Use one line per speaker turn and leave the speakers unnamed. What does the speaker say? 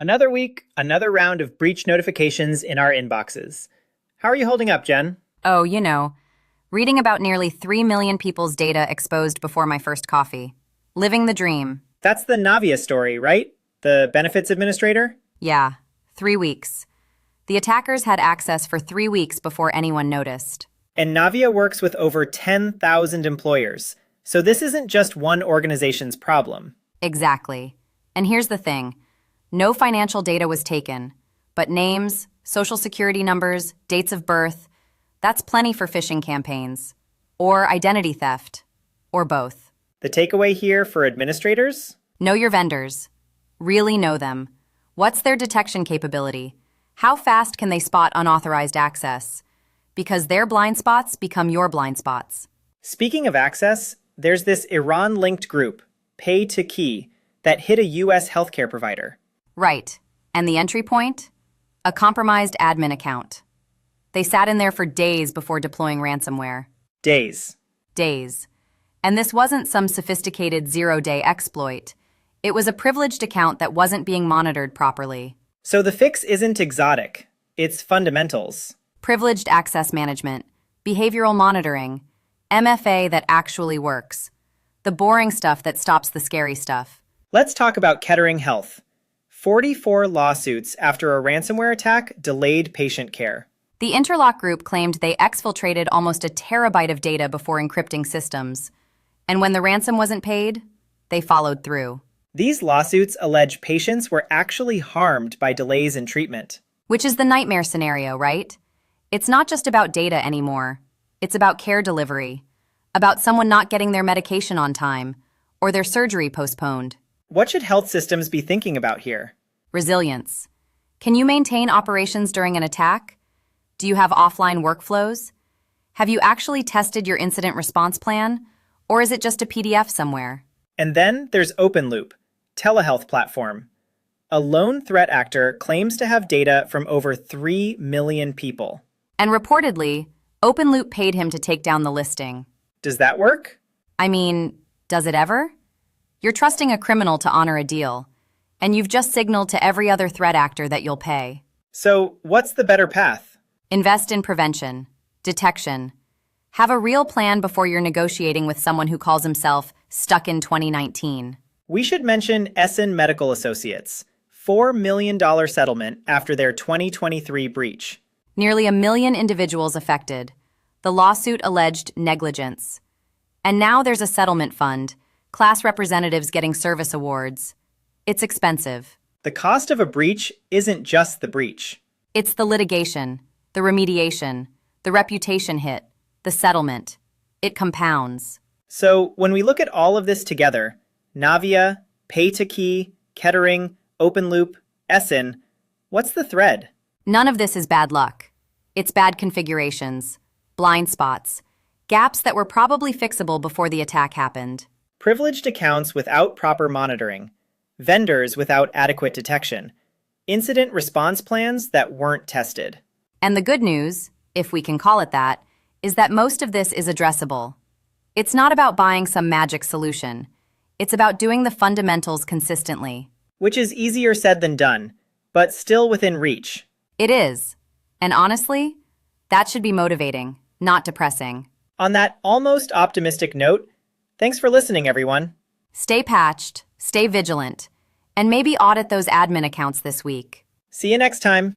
Another week, another round of breach notifications in our inboxes. How are you holding up, Jen?
Oh, reading about nearly 3 million people's data exposed before my first coffee. Living the dream.
That's the Navia story, right? The benefits administrator?
Yeah, 3 weeks. The attackers had access for 3 weeks before anyone noticed.
And Navia works with over 10,000 employers. So this isn't just one organization's problem.
Exactly. And here's the thing. No financial data was taken, but names, social security numbers, dates of birth, that's plenty for phishing campaigns. Or identity theft. Or both.
The takeaway here for administrators?
Know your vendors. Really know them. What's their detection capability? How fast can they spot unauthorized access? Because their blind spots become your blind spots.
Speaking of access, there's this Iran-linked group, Pay to Key, that hit a US healthcare provider.
Right. And the entry point? A compromised admin account. They sat in there for days before deploying ransomware.
Days.
Days. And this wasn't some sophisticated zero-day exploit. It was a privileged account that wasn't being monitored properly.
So the fix isn't exotic. It's fundamentals.
Privileged access management, behavioral monitoring, MFA that actually works. The boring stuff that stops the scary stuff.
Let's talk about Kettering Health. 44 lawsuits after a ransomware attack delayed patient care.
The Interlock Group claimed they exfiltrated almost a terabyte of data before encrypting systems. And when the ransom wasn't paid, they followed through.
These lawsuits allege patients were actually harmed by delays in treatment.
Which is the nightmare scenario, right? It's not just about data anymore. It's about care delivery, about someone not getting their medication on time, or their surgery postponed.
What should health systems be thinking about here?
Resilience. Can you maintain operations during an attack? Do you have offline workflows? Have you actually tested your incident response plan? Or is it just a PDF somewhere?
And then there's OpenLoop, telehealth platform. A lone threat actor claims to have data from over 3 million people.
And reportedly, OpenLoop paid him to take down the listing.
Does that work?
I mean, does it ever? You're trusting a criminal to honor a deal, and you've just signaled to every other threat actor that you'll pay.
So what's the better path?
Invest in prevention, detection. Have a real plan before you're negotiating with someone who calls himself stuck in 2019.
We should mention Essen Medical Associates, $4 million settlement after their 2023 breach.
Nearly 1 million individuals affected. The lawsuit alleged negligence. And now there's a settlement fund, class representatives getting service awards. It's expensive.
The cost of a breach isn't just the breach.
It's the litigation, the remediation, the reputation hit, the settlement. It compounds.
So when we look at all of this together, Navia, Pay to Key, Kettering, OpenLoop, Essen, what's the thread?
None of this is bad luck. It's bad configurations, blind spots, gaps that were probably fixable before the attack happened.
Privileged accounts without proper monitoring, vendors without adequate detection, incident response plans that weren't tested.
And the good news, if we can call it that, is that most of this is addressable. It's not about buying some magic solution. It's about doing the fundamentals consistently.
Which is easier said than done, but still within reach.
It is. And honestly, that should be motivating, not depressing.
On that almost optimistic note, thanks for listening, everyone.
Stay patched, stay vigilant, and maybe audit those admin accounts this week.
See you next time.